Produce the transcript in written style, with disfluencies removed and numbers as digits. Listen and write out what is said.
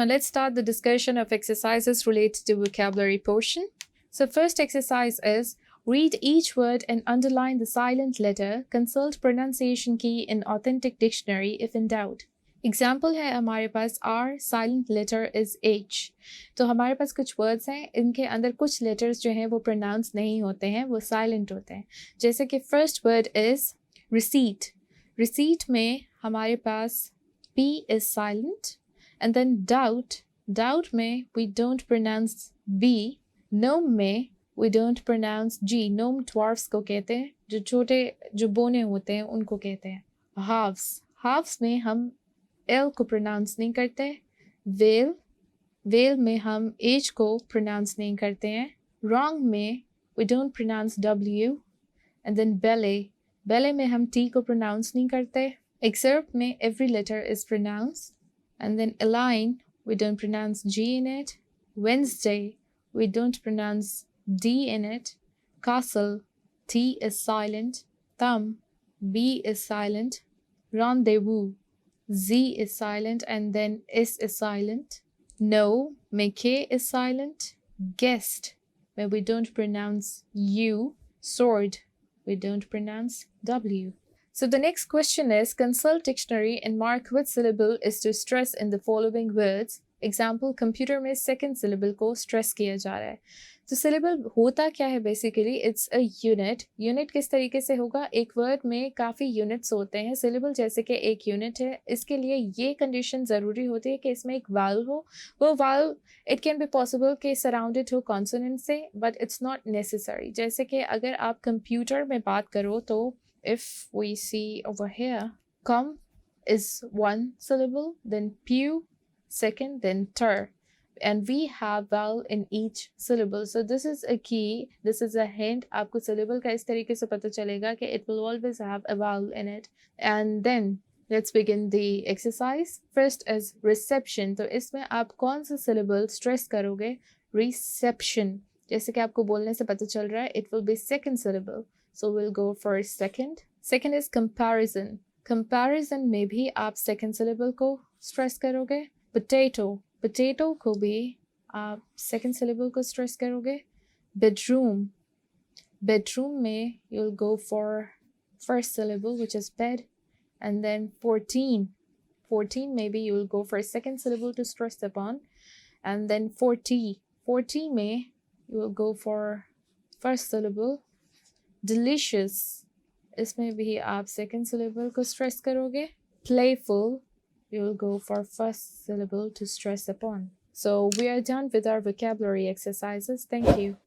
Now let's start the discussion of exercises related to vocabulary portion. So first exercise is read each word and underline the silent letter. Consult pronunciation key in authentic dictionary if in doubt. Example है हमारे पास R silent letter is H. तो हमारे पास कुछ words हैं, इनके अंदर कुछ लेटर्स जो हैं वो प्रोनाउंस नहीं होते हैं, वो साइलेंट होते हैं. जैसे कि first word is receipt. Receipt में हमारे पास P is silent. And then doubt. Doubt में we don't pronounce B. Gnome में we don't pronounce G. Gnome dwarfs को कहते हैं, जो छोटे जो बोने होते हैं उनको कहते हैं. हाफ्स. हाफ्स में हम एल को प्रोनाउंस नहीं करते. वेल. वेल में हम एच को प्रोनाउंस नहीं करते हैं. रॉन्ग में we don't pronounce W. And then ballet. Ballet में हम टी को प्रोनाउंस नहीं करते. एक्सर्प में every letter is pronounce. And then align we don't pronounce G in it. Wednesday we don't pronounce D in it. castle, T is silent. Thumb, B is silent. Rendezvous, Z is silent and then S is silent. No, mein K is silent. Guest, where we don't pronounce U. Sword, we don't pronounce W. So the next question is consult dictionary and mark which syllable is to stress in the following words. Example, computer में second syllable को stress किया जा रहा है. तो syllable होता क्या है basically? It's a unit. Unit किस तरीके से होगा? एक वर्ड में काफ़ी यूनिट्स होते हैं. syllable जैसे कि एक यूनिट है, इसके लिए ये कंडीशन ज़रूरी होती है कि इसमें एक वावल हो. वो vowel it can be possible कि सराउंडेड हो कॉन्सोनेंट से, बट इट्स नॉट नेसेसरी. जैसे कि अगर आप कंप्यूटर में बात करो तो if we see over here, come is one syllable, then pew second, then ter. And we have vowel in each syllable. So this is a key, this is a hint. आपको syllable का इस तरीके से पता चलेगा कि it will always have a vowel in it. And then let's begin the exercise. First is reception. तो इसमें आप कौन सा syllable stress करोगे? Reception. जैसे कि आपको बोलने से पता चल रहा है, it will be second syllable. So we'll go for second. Second is comparison. Comparison में भी आप second syllable को stress करोगे. Potato. Potato को भी आप second syllable को stress करोगे. Bedroom. Bedroom में you'll go for first syllable which is bed. And then 14. 14 maybe you'll go for second syllable to stress upon. And then 40. 40 में you will go for first syllable. Delicious. इसमें भी आप second syllable को stress करोगे. Playful. You will go for first syllable to stress upon. So we are done with our vocabulary exercises. Thank you.